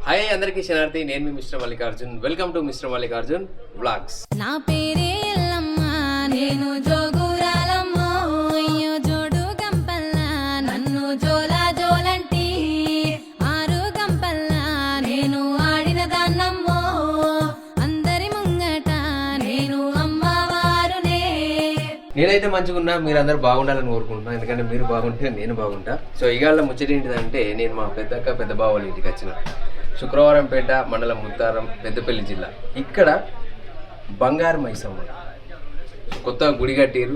Hi అందరికీ శనార్థి, నేను మీ mister Mallikarjun. Welcome to mister Mallikarjun vlogs. నా పేరే ఎల్లమ్మ, నేను జోగురాలమ్మ, అయ్యో జోడు గంపల్ల నన్ను జోలా జోలంటి, ఆరు గంపల్ల నేను ఆడిన దాన్నమ్మో, అందరి ముంగట నేను అమ్మవారునే. నేనైతే మంచిగా ఉన్నా, మీరందరూ బాగుండాలని కోరుకుంటున్నాను. ఎందుకంటే మీరు బాగుంటే నేను బాగుంటా. సో ఇవాళ ముచ్చట ఏంటిదంటే, నేను మా పెద్దక్క పెద్ద బావ వాళ్ళ ఇంటికి వచ్చిన. శుక్రవారంపేట మండలం ముత్తారం, పెద్దపల్లి జిల్లా. ఇక్కడ బంగారు మైసమ్మ కొత్తగా గుడి కట్టారు.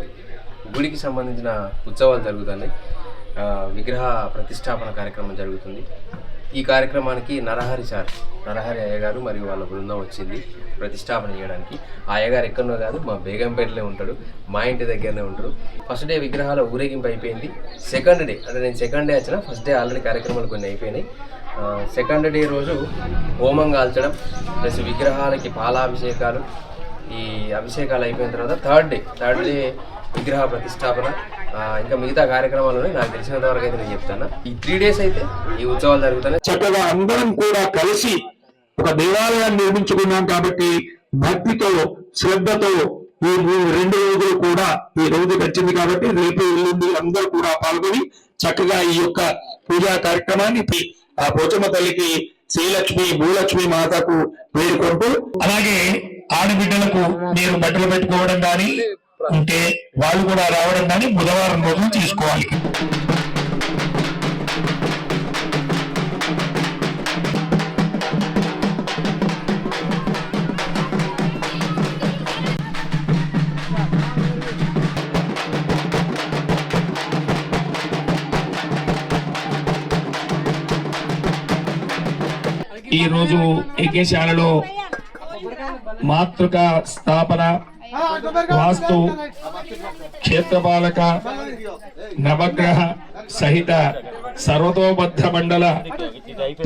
గుడికి సంబంధించిన ఉత్సవాలు జరుగుతున్నాయి. విగ్రహ ప్రతిష్టాపన కార్యక్రమం జరుగుతుంది. ఈ కార్యక్రమానికి నరహరి అయ్యగారు మరియు వాళ్ళ బృందం వచ్చింది ప్రతిష్టాపన చేయడానికి. ఆ అయ్యగారు ఎక్కడో కాదు, మా బేగంపేటలో ఉంటాడు, మా ఇంటి దగ్గరనే ఉంటాడు. ఫస్ట్ డే విగ్రహాల ఊరేగింపు అయిపోయింది. సెకండ్ డే అంటే నేను సెకండ్ డే వచ్చిన, ఫస్ట్ డే ఆల్రెడీ కార్యక్రమాలు కొన్ని అయిపోయినాయి. సెకండ్ డే రోజు హోమం కాల్చడం ప్లస్ విగ్రహాలకి పాలాభిషేకాలు. ఈ అభిషేకాలు అయిపోయిన తర్వాత థర్డ్ డే విగ్రహ ప్రతిష్టాపన. ఇంకా మిగతా కార్యక్రమాలు నాకు తెలిసినంత వరకు అయితే నేను చెప్తాను. ఈ 3 days అయితే ఈ ఉత్సవాలు జరుగుతున్నాయి. చక్కగా అందరం కూడా కలిసి ఒక దేవాలయాన్ని నిర్మించుకున్నాం కాబట్టి భక్తితో శ్రద్ధతో ఈ 2 రోజులు కూడా ఈ రోజు వచ్చింది కాబట్టి రేపు ఎల్లుండి అందరూ కూడా పాల్గొని చక్కగా ఈ యొక్క పూజా కార్యక్రమాన్ని ఆ పోచమ్మ తల్లికి శ్రీలక్ష్మి భూలక్ష్మి మాతకు వేడుకుంటూ, అలాగే ఆడబిడ్డలకు మీరు బట్టలు పెట్టుకోవడం కానీ ఉంటే వాళ్ళు కూడా రావడం కానీ బుధవారం రోజు తీసుకోవాలి. ఈ రోజు ఏకేశాలలో మాతృక స్థాపన, వాస్తు, క్షేత్రపాలక, నవగ్రహ సహిత సర్వతోబద్ధ మండల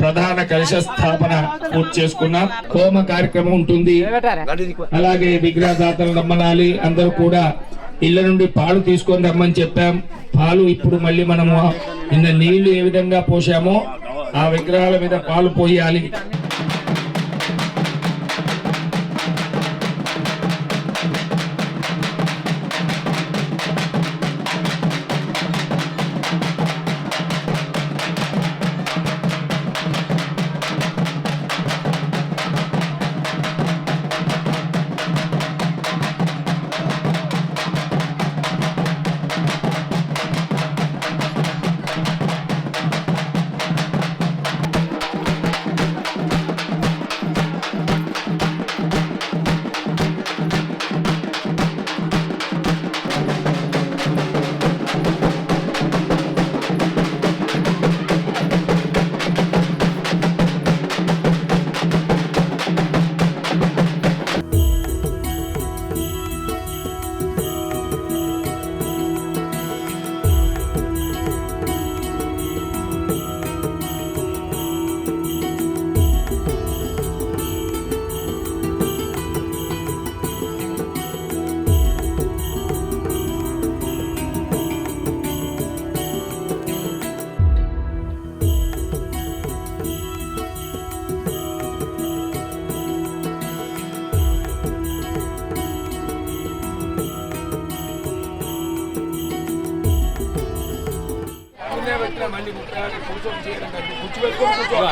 ప్రధాన కలశ స్థాపన పూర్తి చేసుకున్నాం. హోమ కార్యక్రమం ఉంటుంది. అలాగే విగ్రహదాతలు రమ్మనాలి. అందరూ కూడా ఇళ్ల నుండి పాలు తీసుకొని రమ్మని చెప్పాం. పాలు ఇప్పుడు మళ్ళీ మనము నిన్న నీళ్లు ఏ విధంగా పోసామో ఆ విగ్రహాల మీద పాలు పోయాలి.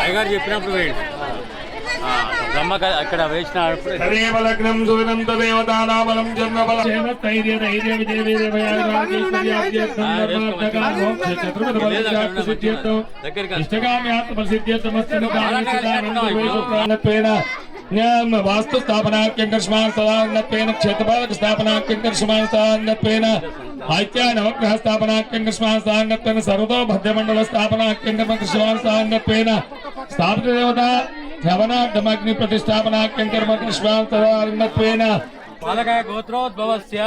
అయ్యగారు చెప్పినప్పుడు అక్కడ వేసినప్పుడు వాస్తు స్థాపనాఖ్యంకర్ష్మాన్ క్షేత్రపాలక స్థాపనాఖ్యంకర్ష్మాన్ ఐత్యా నవగ్రహ స్థాపనాఖ్యంకర్ష్మాన్ సర్వతో భద్రమండల స్థాపనాఖ్యంకర్ష్మాన్ స్థాపిత దేవత శ్రవణాగ్ని ప్రతిష్టాపనాఖ్యంకర్ష్మాన్ పాలకాయ గోత్రోద్భవస్య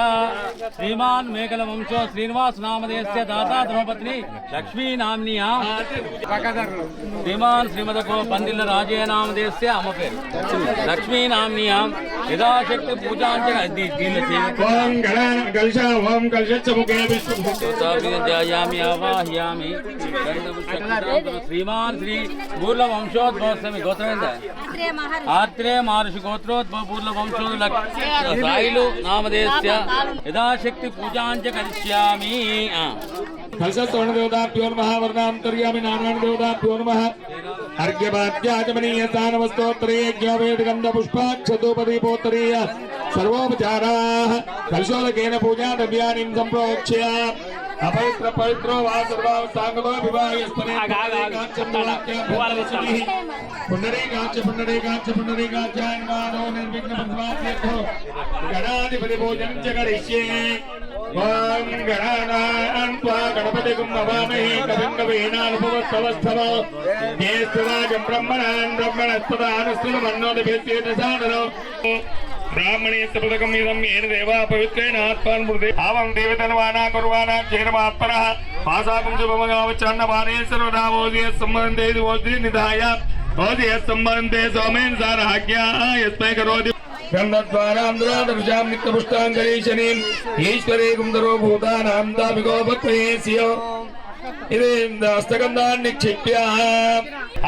శ్రీమాన్ మేకల వంశో శ్రీనివాస్ నామధేయస్య దాతా ధర్మపత్ని లక్ష్మీ నామ్నియా శ్రీమాన్ శ్రీమదకో పందిళ్ళ రాజే నామధేయస్య అమ్మ పేరు లక్ష్మీ నామ్నియా యథాశక్తి పూజాంచ దీనిలో చేయండి. ఓం గణాన కలశ ఓం కలశ ముఖే విష్ణు ధ్యాయామి ఆవాహయామి శ్రీమాన్ శ్రీ బూర్ల వంశోద్భవస్వామి గోత్రం ఎంత? ఆత్రేయ మహర్షి గోత్రోద్భవ బూర్ల వంశోద్భవ సాయిలు నామధేయస్య యథాశక్తి పూజాంచ కరిష్యామి. కలశోణ దేవతాభ్యో నమః వర్ణాంతర్యామి నారాయణ దేవతాభ్యో నమః అర్ఘ్యపాద్యాచమనీయ స్థానవస్తోత్తరే యజ్ఞవేద గంధ పుష్పాక్షతోపదీపోత్తరీయ సర్వోపచారాః కలశోదకేన పూజా ద్రవ్యాని సంప్రోక్ష్య అపవిత్ర పవిత్రో వా సర్వావస్థాంగలో వివాహస్తనే పుండరీకాక్ష నిర్విఘ్న ప్రతిమాత్యర్థో గణాధిపతి భోజనం చ కరిష్యే. ఓం గణానాం త్వా గణపతిం నమామహే కవిం కవీనానుపవస్తవస్తవ జ్యేష్ఠరాజం బ్రహ్మణాన్ బ్రహ్మణస్పదానుసృతమన్నోదభిస్యేతసాదనో బ్రాహ్మణేస్య పదకం ఇదం ఏన దేవా పవిత్రేణ ఆత్మాన్ మృదే ఆవం దేవతన్వానా కుర్వానా క్షీరమాత్మనః పాసాకం శుభమగావచ్చన్న వారేశ్వరరావోదయ సంబంధే ఓది నిధాయ ఓదయ సంబంధే సోమేన సారహాజ్ఞా యస్మై కరోతి గంధద్వారాంధ్రాదర్శాం నిత్యపుష్టాంగరీశనీం ఈశ్వరే కుందరో భూతానాం దామిగో భక్తయేస్యో హస్తగంధాన్ని నిక్షిప్య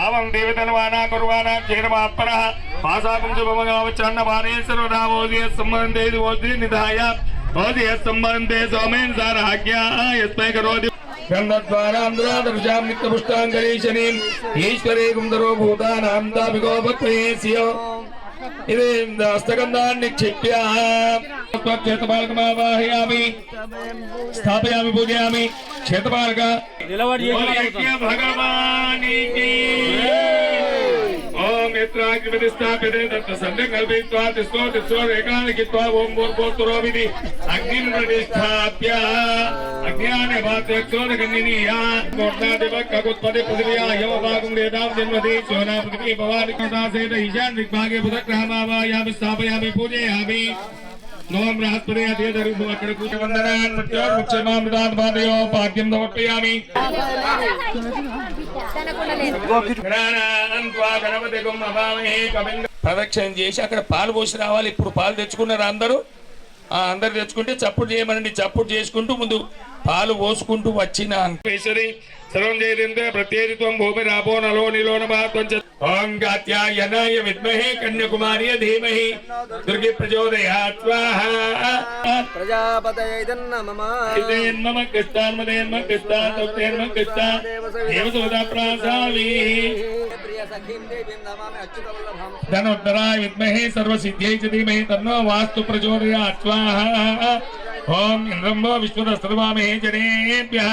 ఆవం దేవతన్వానా కుర్వానా క్షీరమాత్మనః పాసాకం శుభమగావచ్చన్న వారేశ్వరరావోదయ సంబంధే ఓది నిధాయ ఓదయ సంబంధే సోమేన సారహాజ్ఞా యస్మై కరోతి గంధద్వారాంధ్రాదర్శాం నిత్యపుష్టాంగరీశనీం ఈశ్వరే కుందరో భూతానాం దామిగో భక్తయేస్యో హస్తగంధాన్ని నిక్షిప్య క్షేత్రపాలకమావాహయామి స్థాపయామి పూజయామి క్షేత్రపాలక నిలబడి భగవానికి ఓం యత్రాగ్నిపతి స్థాప్యతే తత్ర సంకల్పయిత్వా తిస్తో తిస్తో ఏకానికిత్వా ఓం భూర్భువస్సురోమితి అగ్నిం ప్రతిష్ఠాప్య అజ్ఞానే వాత్యక్షోదగన్నినీయా మోర్ణాదివక్కగుత్పతి పృథివ్యా యమభాగం వేదాం జన్మతి సోనా పృథివీ భవాని కృతాసేత ఈశాన్ దిగ్భాగే బుధగ్రహమావాయామి స్థాపయామి పూజయామి. నమో బృహస్పతి అధికరుభు అక్కడ కూర్చోవందనాన్ మృత్యోర్ముక్షమామృతాన్ పాదయో పాద్యం సమర్పయామి. ప్రదక్షిణం చేసి అక్కడ పాలు పోసి రావాలి. ఇప్పుడు పాలు తెచ్చుకున్నారు అందరూ. అందరు తెచ్చుకుంటే చప్పుడు చేయమనండి. చప్పుడు చేసుకుంటూ ముందు పాలు పోసుకుంటూ వచ్చిన సర్వం జయదేంద్ర ప్రత్యేకత్వం భూమి రాపో నలో నిలో నమాత్వం చ ఓం కాత్యాయనాయ విద్మహే కన్యాకుమార్య ధీమహి దుర్గే ప్రచోదయాత్ స్వాహా. ప్రజాపతయే నమః ఇదేన్మమ కృష్ణాన్మదేన్మ కృష్ణాతోక్తేన్మ కృష్ణ దేవసోదా ప్రాసావి ప్రియ సఖీం దేవీం నమామి అచ్యుతవల్లభం ధనోత్తరాయ విద్మహే సర్వసిద్ధ్యై చ ధీమహి తన్నో వాస్తు ప్రచోదయాత్ స్వాహా. ఓం ఇంద్రంభో విశ్వదస్తర్వామహే జనేభ్యః.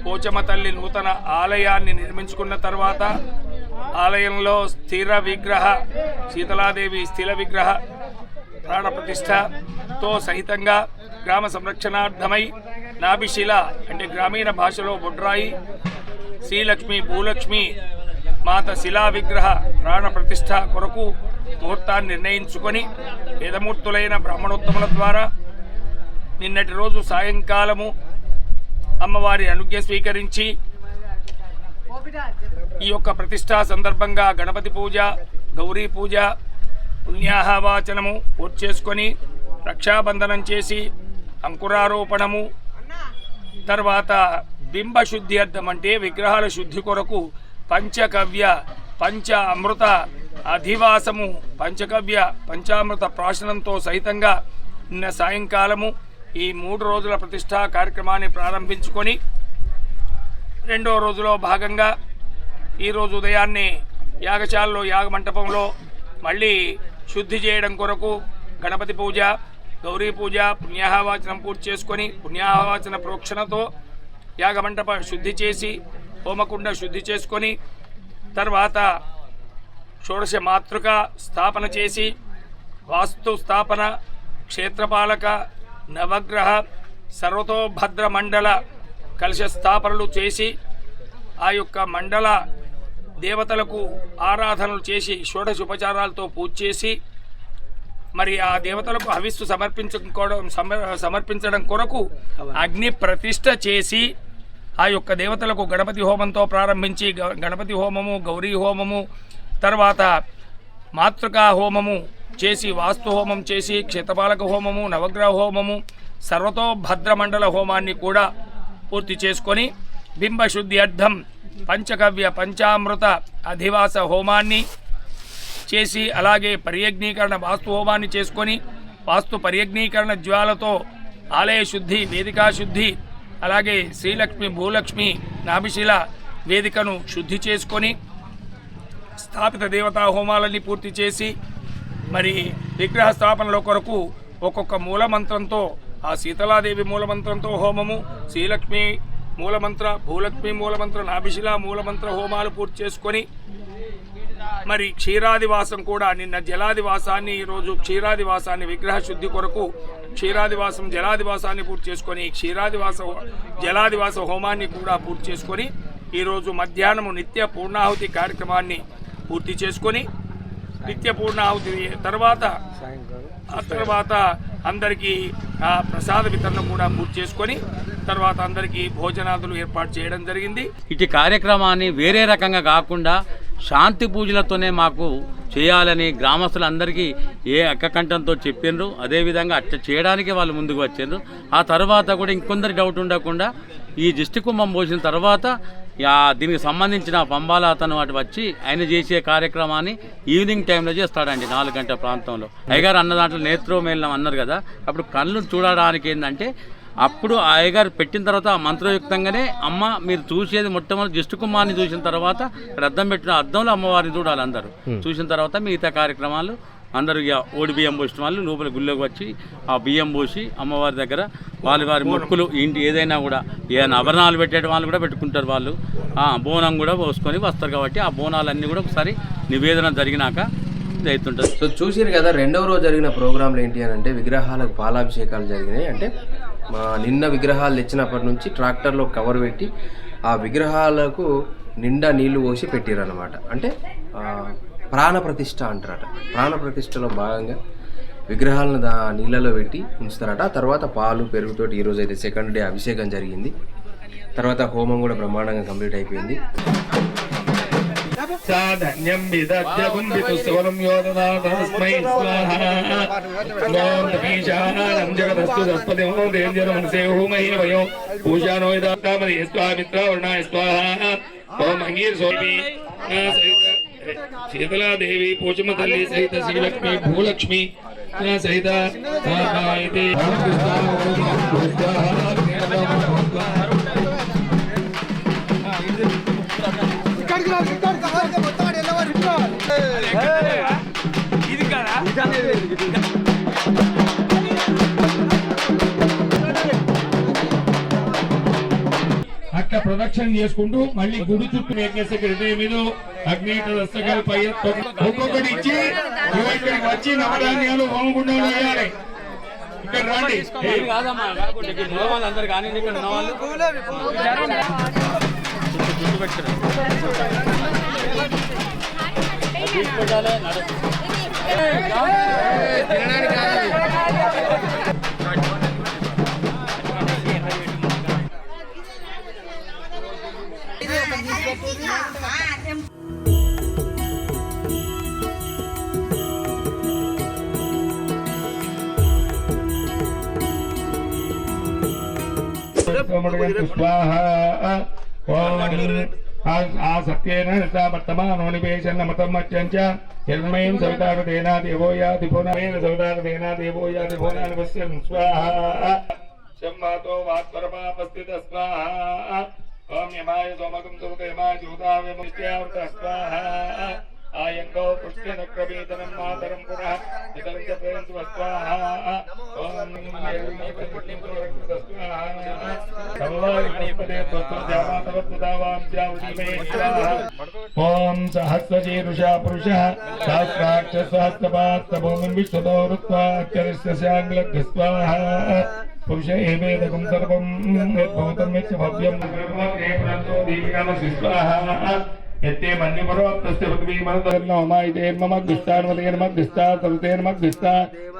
పోచమ్మ తల్లి నూతన ఆలయాన్ని నిర్మించుకున్న తర్వాత ఆలయంలో స్థిర విగ్రహ శీతలాదేవి స్థిర విగ్రహ ప్రాణ ప్రతిష్టతో సహితంగా గ్రామ సంరక్షణార్థమై నాభిశిల అంటే గ్రామీణ భాషలో బొడ్రాయి శ్రీలక్ష్మి భూలక్ష్మి మాత శిలా విగ్రహ ప్రాణ ప్రతిష్ట కొరకు ముహూర్తాన్ని నిర్ణయించుకొని వేదమూర్తులైన బ్రాహ్మణోత్తముల ద్వారా నిన్నటి రోజు సాయంకాలము అమ్మవారి అనుజ్ఞ స్వీకరించి ఈ యొక్క ప్రతిష్టా సందర్భంగా గణపతి పూజ గౌరీ పూజ పుణ్యాహవాచనము పూర్తి చేసుకొని రక్షాబంధనం చేసి అంకురారోపణము తర్వాత బింబ శుద్ధి అర్థం అంటే విగ్రహాల శుద్ధి కొరకు పంచకవ్య పంచ అమృత అధివాసము పంచకవ్య పంచామృత ప్రాశనంతో సహితంగా నిన్న సాయంకాలము ఈ 3 రోజుల ప్రతిష్టా కార్యక్రమాన్ని ప్రారంభించుకొని రెండో రోజులో భాగంగా ఈరోజు ఉదయాన్నే యాగశాలలో యాగమంటపంలో మళ్ళీ శుద్ధి చేయడం కొరకు గణపతి పూజ గౌరీ పూజ పుణ్యాహవాచనం పూర్తి చేసుకొని పుణ్యాహవాచన ప్రోక్షణతో యాగమంటప శుద్ధి చేసి హోమకుండ శుద్ధి చేసుకొని తర్వాత షోడశ మాతృక స్థాపన చేసి వాస్తు స్థాపన క్షేత్రపాలక నవగ్రహ సర్వతోభద్ర మండల కలశ స్థాపనలు చేసి ఆ యొక్క మండల దేవతలకు ఆరాధనలు చేసి షోడశ ఉపచారాలతో పూజ చేసి మరి ఆ దేవతలకు హవిస్సు సమర్పించడం కొరకు అగ్ని ప్రతిష్ఠ చేసి ఆ యొక్క దేవతలకు గణపతి హోమంతో ప్రారంభించి గణపతి హోమము గౌరీ హోమము తర్వాత మాతృకా హోమము చేసి వాస్తు హోమం చేసి క్షేత్రపాలక హోమము నవగ్రహ హోమము సర్వతోభద్ర మండల హోమాన్ని కూడా పూర్తి చేసుకొని బింబశుద్ధి అర్థం పంచకవ్య పంచామృత అధివాస హోమాన్ని చేసి అలాగే పర్యజ్ఞీకరణ వాస్తు హోమాన్ని చేసుకొని వాస్తు పర్యజ్ఞీకరణ జ్వాలతో ఆలయ శుద్ధి వేదికా శుద్ధి అలాగే శ్రీలక్ష్మి భూలక్ష్మి నాభిశిల వేదికను శుద్ధి చేసుకొని స్థాపిత దేవతా హోమాలన్నీ పూర్తి చేసి మరి విగ్రహ స్థాపనల కొరకు ఒక్కొక్క మూలమంత్రంతో ఆ శీతలాదేవి మూలమంత్రంతో హోమము శ్రీలక్ష్మి మూలమంత్ర భూలక్ష్మి మూలమంత్ర నాభిశిల మూలమంత్ర హోమాలు పూర్తి చేసుకొని మరి క్షీరాదివాసం కూడా నిన్న జలాదివాసాన్ని ఈరోజు క్షీరాదివాసాన్ని విగ్రహ శుద్ధి కొరకు క్షీరాదివాసం జలాదివాసాన్ని పూర్తి చేసుకొని జలాదివాస హోమాన్ని కూడా పూర్తి చేసుకొని ఈరోజు మధ్యాహ్నము నిత్య పూర్ణాహుతి కార్యక్రమాన్ని పూర్తి చేసుకొని నిత్య పూర్ణాహుతి తర్వాత అందరికీ ప్రసాద వితరణ కూడా పూర్తి చేసుకొని తర్వాత అందరికీ భోజనాదులు ఏర్పాటు చేయడం జరిగింది. ఇటు కార్యక్రమాన్ని వేరే రకంగా కాకుండా శాంతి పూజలతోనే మాకు చేయాలని గ్రామస్తులందరికీ ఏ అక్కకంఠంతో చెప్పిండ్రు. అదేవిధంగా అట్లా చేయడానికి వాళ్ళు ముందుకు వచ్చిండ్రు. ఆ తర్వాత కూడా ఇంకొందరి డౌట్ ఉండకుండా ఈ దిష్టి కుంభం పోసిన తర్వాత దీనికి సంబంధించిన పంబాల అతను అటు వచ్చి ఆయన చేసే కార్యక్రమాన్ని ఈవినింగ్ టైంలో చేస్తాడండి 4 గంటల ప్రాంతంలో. అయ్యగారు అన్న దాంట్లో నేత్రోమేళనం అన్నారు కదా, అప్పుడు కళ్ళు చూడడానికి ఏంటంటే అప్పుడు ఆ అయ్యగారు పెట్టిన తర్వాత ఆ మంత్రయుక్తంగానే అమ్మ మీరు చూసేది మొట్టమొదటి దిష్టి కుంభాన్ని చూసిన తర్వాత అద్దం పెట్టిన అద్దంలో అమ్మవారిని చూడాలి అందరూ. చూసిన తర్వాత మిగతా కార్యక్రమాలు అందరూ ఇక ఓడి బియ్యం పోసిన వాళ్ళు లోపల గుళ్ళోకి వచ్చి ఆ బియ్యం పోసి అమ్మవారి దగ్గర వారి మొక్కులు ఇంటి ఏదైనా కూడా ఏదైనా ఆభరణాలు పెట్టే వాళ్ళు కూడా పెట్టుకుంటారు. వాళ్ళు బోనం కూడా పోసుకొని వస్తారు కాబట్టి ఆ బోనాలన్నీ కూడా ఒకసారి నివేదన జరిగినాక అవుతుంటుంది. సో చూసిరు కదా, రెండవ రోజు జరిగిన ప్రోగ్రాంలు ఏంటి అని అంటే విగ్రహాలకు పాలాభిషేకాలు జరిగినాయి. అంటే నిన్న విగ్రహాలు తెచ్చినప్పటి నుంచి ట్రాక్టర్లో కవర్ పెట్టి ఆ విగ్రహాలకు నిండా నీళ్లు పోసి పెట్టిరన్నమాట. అంటే ప్రాణప్రతిష్ఠ అంటారట. ప్రాణప్రతిష్ఠలో భాగంగా విగ్రహాలను నీళ్ళలో పెట్టి ఉంచుతారట. తర్వాత పాలు పెరుగుతోటి ఈరోజు అయితే సెకండ్ డే అభిషేకం జరిగింది. తర్వాత హోమం కూడా బ్రహ్మాండంగా కంప్లీట్ అయిపోయింది. సాధన్యం విదద్యగుంభితు సవరం యోదనాతస్మై స్వాహా ఓం తపీశానం జగదస్తు సస్పతిం దేవ్యరం సేహుమహి వయో పూజానో యదామది స్వామిత్ర వర్ణాయ స్వాహా ఓం అంగీర్ సోమి శీతలాదేవి పోచమ్మ తల్లి సహిత శ్రీలక్ష్మి భూలక్ష్మి సహిత అట్లా ప్రదక్షిణ చేసుకుంటూ మళ్ళీ గుడి చుట్టూ మీద ఒక్కొక్కటి ఇచ్చి నువ్వు ఇక్కడికి వచ్చి నవధాన్యాలు హోమగుండం వేయాలి. ఇక్కడ రండి. కాదమ్మా అందరు కానీ ఇక్కడ ఉన్న వాళ్ళు సత్యేన వర్తమానో నివేశన్నమతమత్యంచ హిరణ్మయం సవితారదేనా దేవో యాదిభువనేన సవితారదేనా దేవో యాదిభువనానివస్యం స్వాహా శంవాతో వాత్పరమాపస్థిత స్వాహా ఓం యమాయ సోమకం సుమకయమాయ జూతావిముష్ట్యావృత స్వాహా ఆయంగో పుష్టినక్రమేతనం మాతరం పునః ఇతరం చ ప్రేంసు స్వాహా ఓం ఓం సహస్రశీరుషా పురుషः సహస్రాక్ష సహస్రపాత్ర భూమిం విశ్వతో రుత్వా అక్షరస్య స్వాహా పురుష ఏవేదకం సర్వం యద్భూతం యచ్చ భవ్యం స్వాహా यत्ते मन्यपरोक्तस्य पृथ्वीमनुतर्नोमायितेर्ममग्निस्तान्वतेर्मग्निस्ता तरुतेर्मग्निस्ता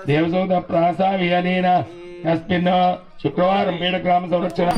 देवसौद प्रासा विहनेन अस्मिन् शुक्रवारं पेडग्राम संरक्षण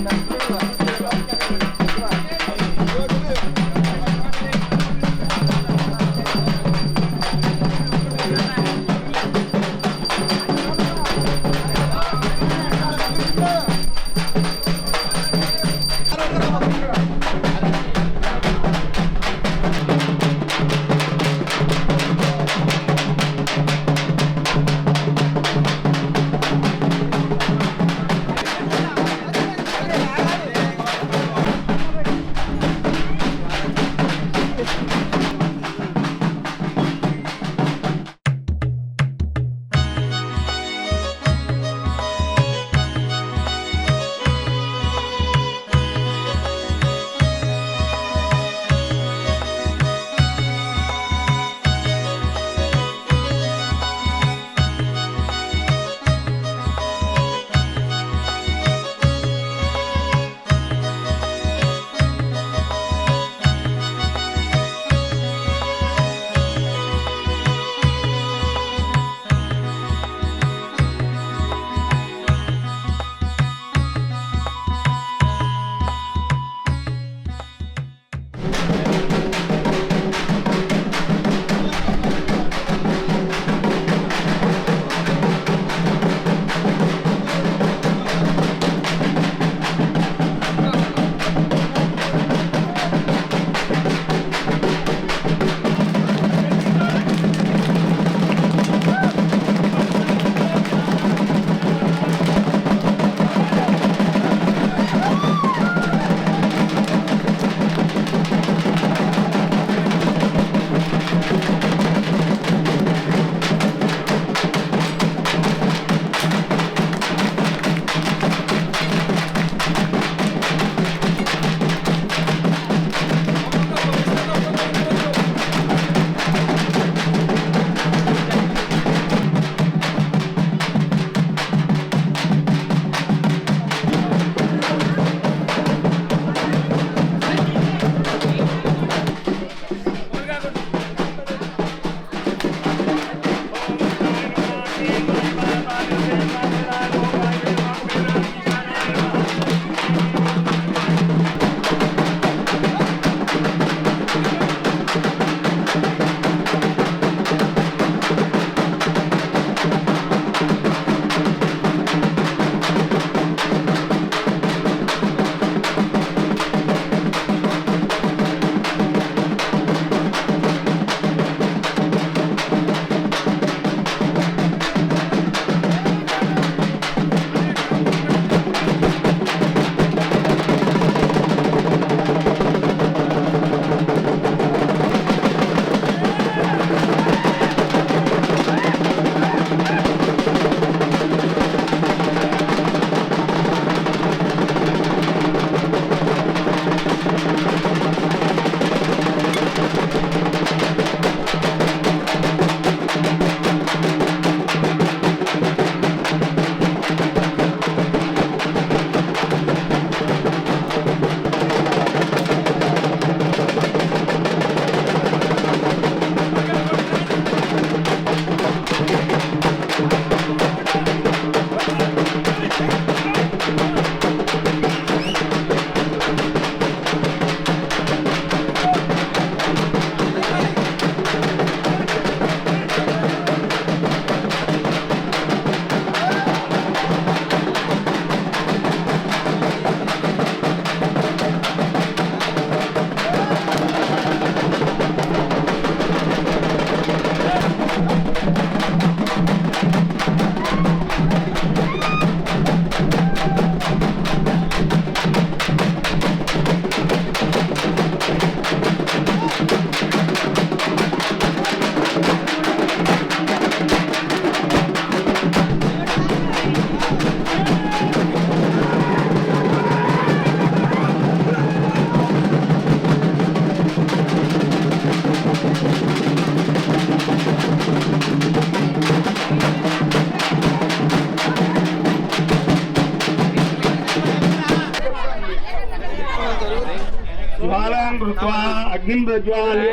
ज्वालां कृत्वा अग्निं प्रज्वाल्य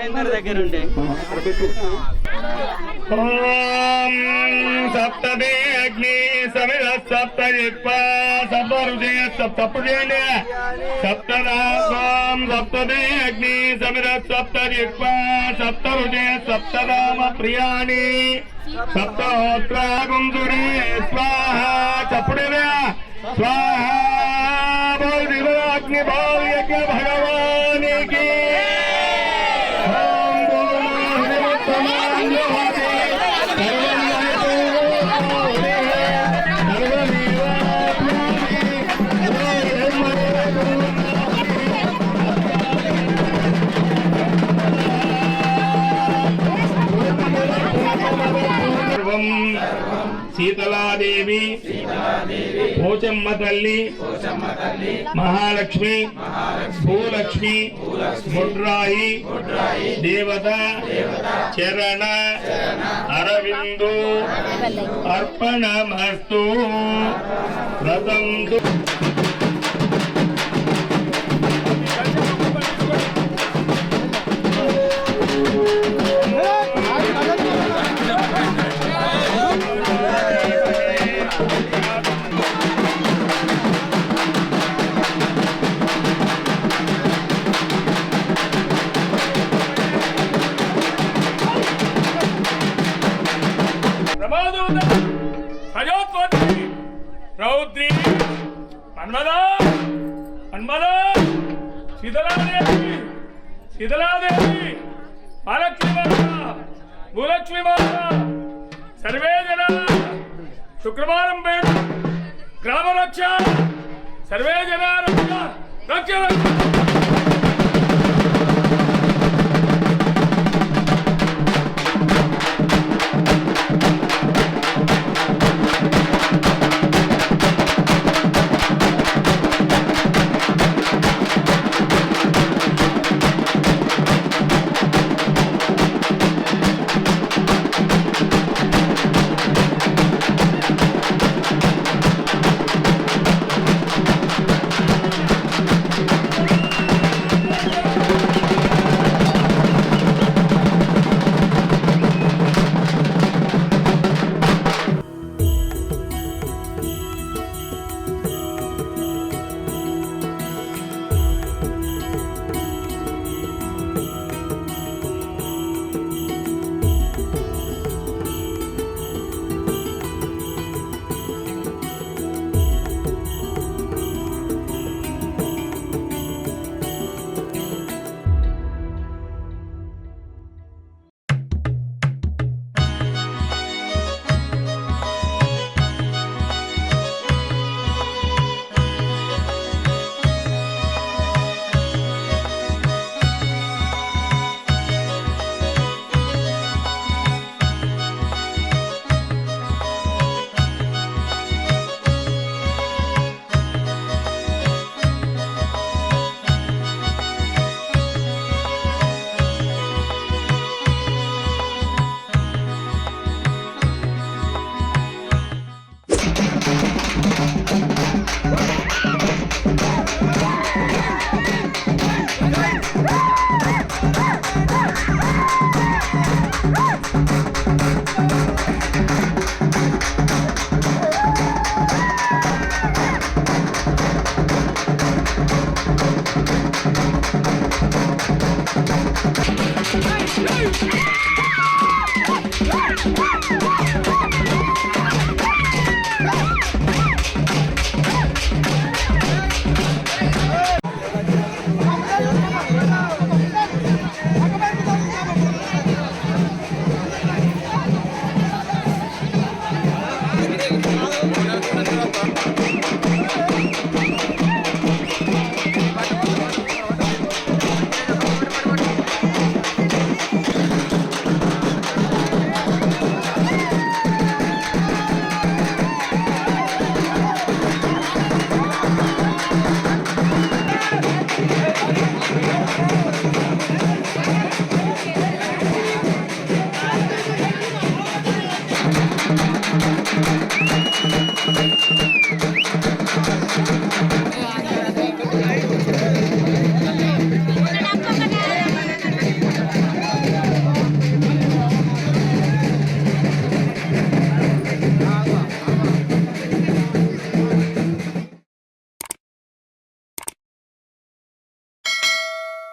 ॐ सप्तदे अग्नि समिध सप्तजित्वा सप्तऋषे सप्तपुजेण्य सप्तदाम सप्तदे अग्नि समिध सप्तजित्वा सप्तऋषे सप्तदाम प्रियाणि सप्तहोत्रा गुंजुरे स्वाहा चपुड़े स्वाहा बोल दिवाग्नि बोल यज्ञ भगवान की सीतलादेवी पोचम्म तल्ली महालक्ष्मी भूलक्ष्मी मुड्राई देवता चरण अरविंदो अर्पणमस्तु व्रतं रौद्री मन्मदा मन्मदा शीतलादेवी महालक्ष्मी माता भूलक्ष्मी माता सर्वे जना शुक्रवारं पेट ग्राम रक्षा सर्वे जना रक्षा रक्षा